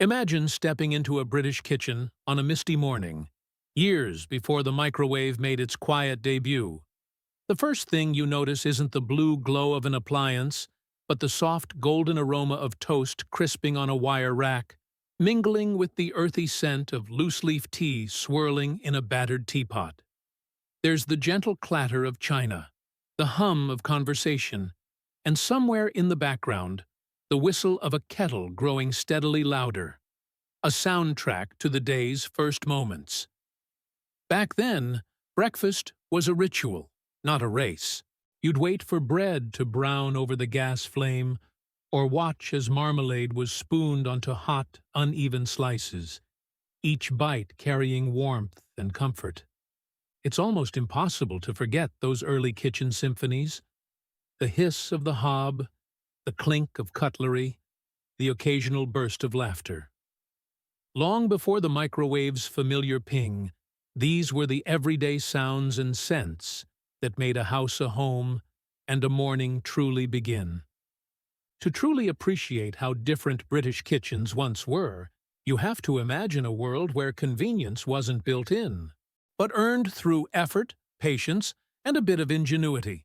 Imagine stepping into a British kitchen on a misty morning, years before the microwave made its quiet debut. The first thing you notice isn't the blue glow of an appliance, but the soft golden aroma of toast crisping on a wire rack, mingling with the earthy scent of loose-leaf tea swirling in a battered teapot. There's the gentle clatter of china, the hum of conversation, and somewhere in the background, the whistle of a kettle growing steadily louder, a soundtrack to the day's first moments. Back then, breakfast was a ritual, not a race. You'd wait for bread to brown over the gas flame, or watch as marmalade was spooned onto hot, uneven slices, each bite carrying warmth and comfort. It's almost impossible to forget those early kitchen symphonies, the hiss of the hob, the clink of cutlery, the occasional burst of laughter. Long before the microwave's familiar ping, these were the everyday sounds and scents that made a house a home and a morning truly begin. To truly appreciate how different British kitchens once were, you have to imagine a world where convenience wasn't built in, but earned through effort, patience, and a bit of ingenuity.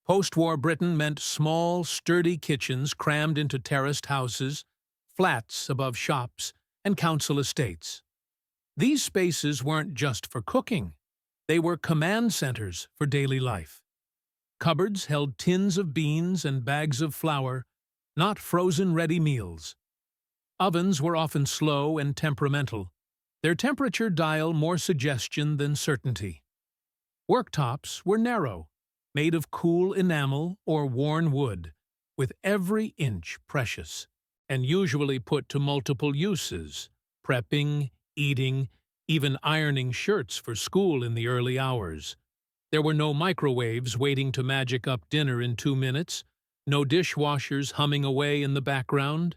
Post-war Britain meant small, sturdy kitchens crammed into terraced houses, flats above shops, and council estates. These spaces weren't just for cooking. They were command centers for daily life. Cupboards held tins of beans and bags of flour, not frozen ready meals. Ovens were often slow and temperamental, their temperature dial more suggestion than certainty. Worktops were narrow, made of cool enamel or worn wood, with every inch precious, and usually put to multiple uses, prepping, eating, even ironing shirts for school in the early hours. There were no microwaves waiting to magic up dinner in 2 minutes, no dishwashers humming away in the background.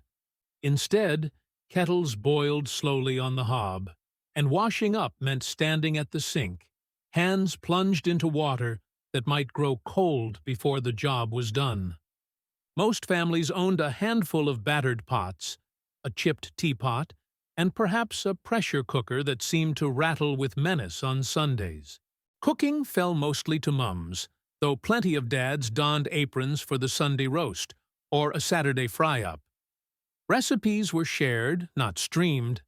Instead, kettles boiled slowly on the hob, and washing up meant standing at the sink, hands plunged into water that might grow cold before the job was done. Most families owned a handful of battered pots, a chipped teapot, and perhaps a pressure cooker that seemed to rattle with menace on Sundays. Cooking fell mostly to mums, though plenty of dads donned aprons for the Sunday roast or a Saturday fry-up. Recipes were shared, not streamed.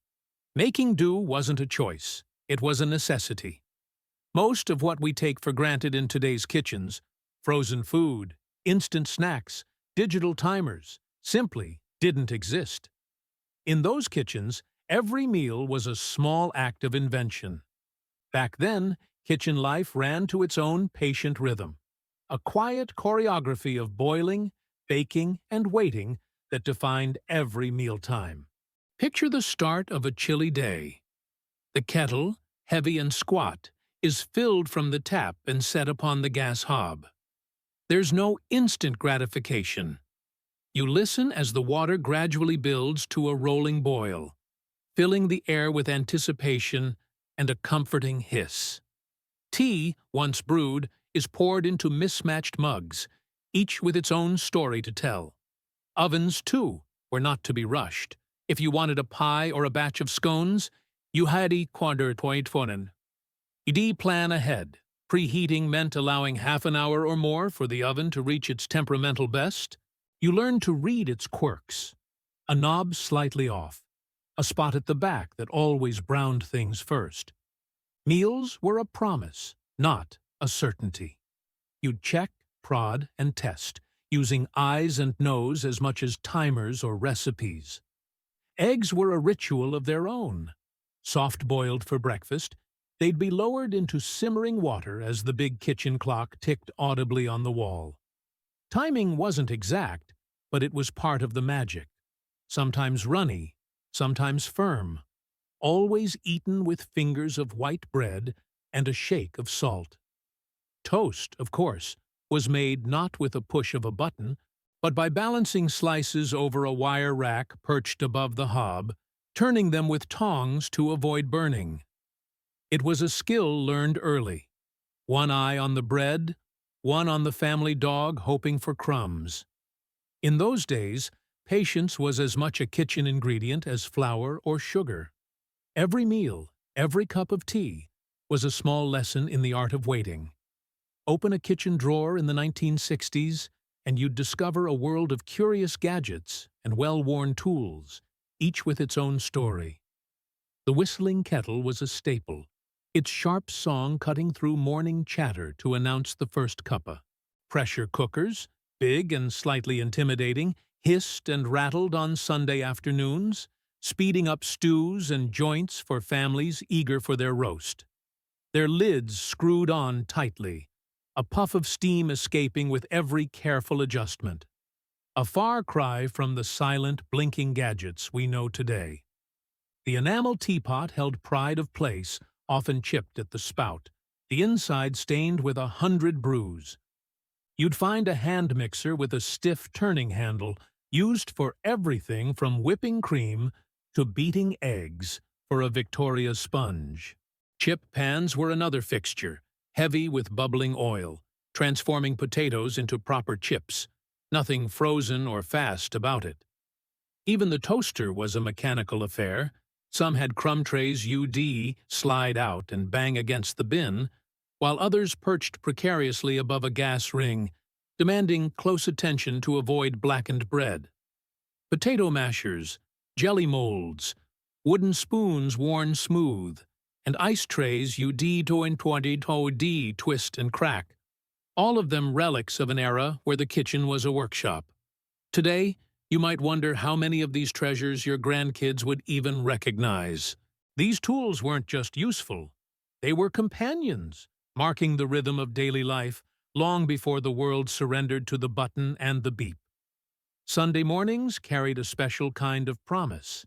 Making do wasn't a choice, it was a necessity. Most of what we take for granted in today's kitchens, frozen food, instant snacks, digital timers, simply didn't exist. In those kitchens, every meal was a small act of invention. Back then, kitchen life ran to its own patient rhythm, a quiet choreography of boiling, baking, and waiting that defined every mealtime. Picture the start of a chilly day. The kettle, heavy and squat, is filled from the tap and set upon the gas hob. There's no instant gratification. You listen as the water gradually builds to a rolling boil, filling the air with anticipation and a comforting hiss. Tea, once brewed, is poured into mismatched mugs, each with its own story to tell. Ovens, too, were not to be rushed. If you wanted a pie or a batch of scones, you had to quadrupoint. You'd plan ahead. Preheating meant allowing half an hour or more for the oven to reach its temperamental best. You learned to read its quirks. A knob slightly off, a spot at the back that always browned things first. Meals were a promise, not a certainty. You'd check, prod, and test, using eyes and nose as much as timers or recipes. Eggs were a ritual of their own. Soft-boiled for breakfast, they'd be lowered into simmering water as the big kitchen clock ticked audibly on the wall. Timing wasn't exact, but it was part of the magic. Sometimes runny, sometimes firm, always eaten with fingers of white bread and a shake of salt. Toast, of course, was made not with a push of a button, but by balancing slices over a wire rack perched above the hob, turning them with tongs to avoid burning. It was a skill learned early. One eye on the bread, one on the family dog hoping for crumbs. In those days, Patience was as much a kitchen ingredient as flour or sugar. Every meal, every cup of tea, was a small lesson in the art of waiting. Open a kitchen drawer in the 1960s, and you'd discover a world of curious gadgets and well-worn tools, each with its own story. The whistling kettle was a staple, its sharp song cutting through morning chatter to announce the first cuppa. Pressure cookers, big and slightly intimidating, hissed and rattled on Sunday afternoons, speeding up stews and joints for families eager for their roast. Their lids screwed on tightly, a puff of steam escaping with every careful adjustment. A far cry from the silent, blinking gadgets we know today. The enamel teapot held pride of place, often chipped at the spout, the inside stained with 100 brews. You'd find a hand mixer with a stiff turning handle, used for everything from whipping cream to beating eggs for a Victoria sponge. Chip pans were another fixture, heavy with bubbling oil, transforming potatoes into proper chips. Nothing frozen or fast about it. Even the toaster was a mechanical affair. Some had crumb trays you'd slide out and bang against the bin, while others perched precariously above a gas ring, demanding close attention to avoid blackened bread. Potato mashers, jelly molds, wooden spoons worn smooth, and ice trays you'd twist and crack, all of them relics of an era where the kitchen was a workshop. Today, you might wonder how many of these treasures your grandkids would even recognize. These tools weren't just useful, they were companions, marking the rhythm of daily life long before the world surrendered to the button and the beep. Sunday mornings carried a special kind of promise.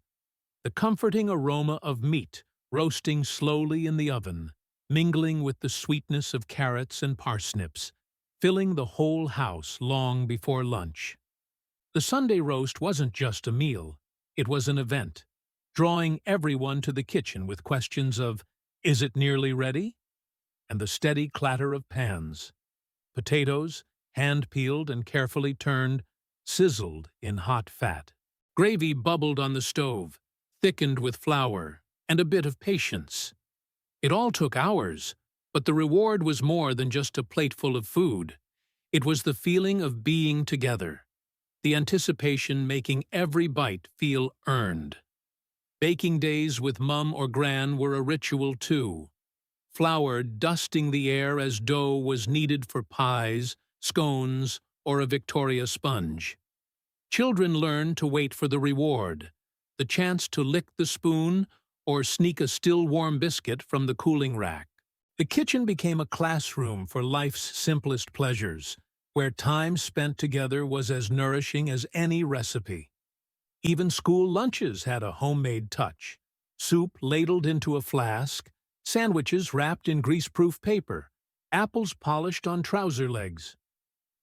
The comforting aroma of meat roasting slowly in the oven, mingling with the sweetness of carrots and parsnips, filling the whole house long before lunch. The Sunday roast wasn't just a meal, it was an event, drawing everyone to the kitchen with questions of, "Is it nearly ready?" and the steady clatter of pans. Potatoes, hand-peeled and carefully turned, sizzled in hot fat. Gravy bubbled on the stove, thickened with flour, and a bit of patience. It all took hours, but the reward was more than just a plateful of food. It was the feeling of being together, the anticipation making every bite feel earned. Baking days with Mum or Gran were a ritual too. Flour dusting the air as dough was needed for pies, scones, or a Victoria sponge. Children learned to wait for the reward, the chance to lick the spoon or sneak a still-warm biscuit from the cooling rack. The kitchen became a classroom for life's simplest pleasures, where time spent together was as nourishing as any recipe. Even school lunches had a homemade touch. Soup ladled into a flask, sandwiches wrapped in greaseproof paper, apples polished on trouser legs.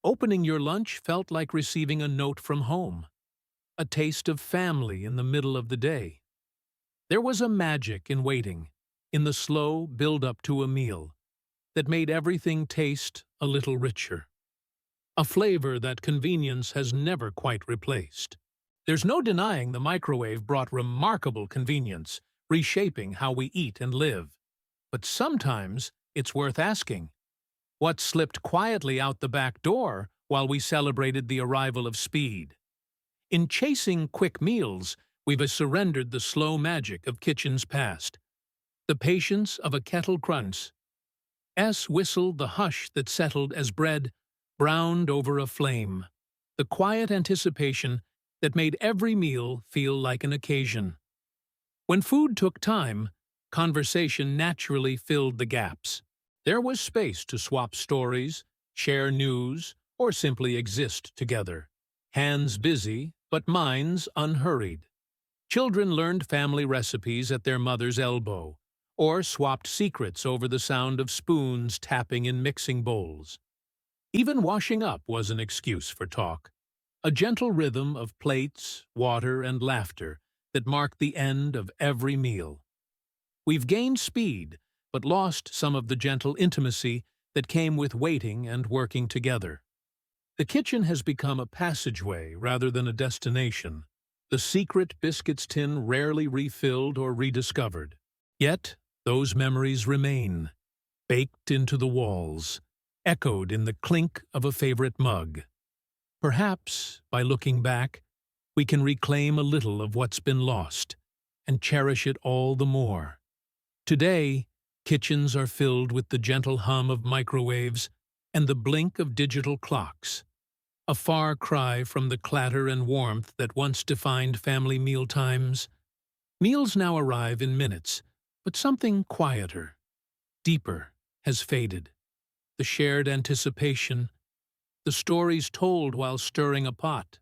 Opening your lunch felt like receiving a note from home, a taste of family in the middle of the day. There was a magic in waiting, in the slow build-up to a meal, that made everything taste a little richer. A flavor that convenience has never quite replaced. There's no denying the microwave brought remarkable convenience, reshaping how we eat and live. But sometimes it's worth asking, what slipped quietly out the back door while we celebrated the arrival of speed? In chasing quick meals, we've surrendered the slow magic of kitchens past. The patience of a kettle crunch. Whistled the hush that settled as bread browned over a flame. The quiet anticipation that made every meal feel like an occasion. When food took time, conversation naturally filled the gaps. There was space to swap stories, share news, or simply exist together. Hands busy, but minds unhurried. Children learned family recipes at their mother's elbow, or swapped secrets over the sound of spoons tapping in mixing bowls. Even washing up was an excuse for talk, a gentle rhythm of plates, water, and laughter that marked the end of every meal. We've gained speed, but lost some of the gentle intimacy that came with waiting and working together. The kitchen has become a passageway rather than a destination, the secret biscuits tin rarely refilled or rediscovered. Yet, those memories remain, baked into the walls, echoed in the clink of a favorite mug. Perhaps, by looking back, we can reclaim a little of what's been lost and cherish it all the more. Today, kitchens are filled with the gentle hum of microwaves and the blink of digital clocks, a far cry from the clatter and warmth that once defined family meal times. Meals now arrive in minutes, but something quieter, deeper, has faded. The shared anticipation, the stories told while stirring a pot,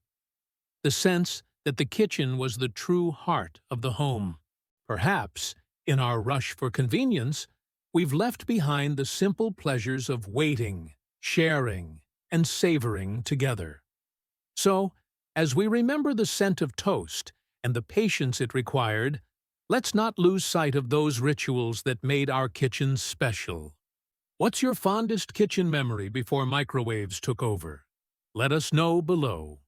the sense that the kitchen was the true heart of the home. Perhaps, in our rush for convenience, we've left behind the simple pleasures of waiting, sharing, and savoring together. So, as we remember the scent of toast and the patience it required, let's not lose sight of those rituals that made our kitchens special. What's your fondest kitchen memory before microwaves took over? Let us know below.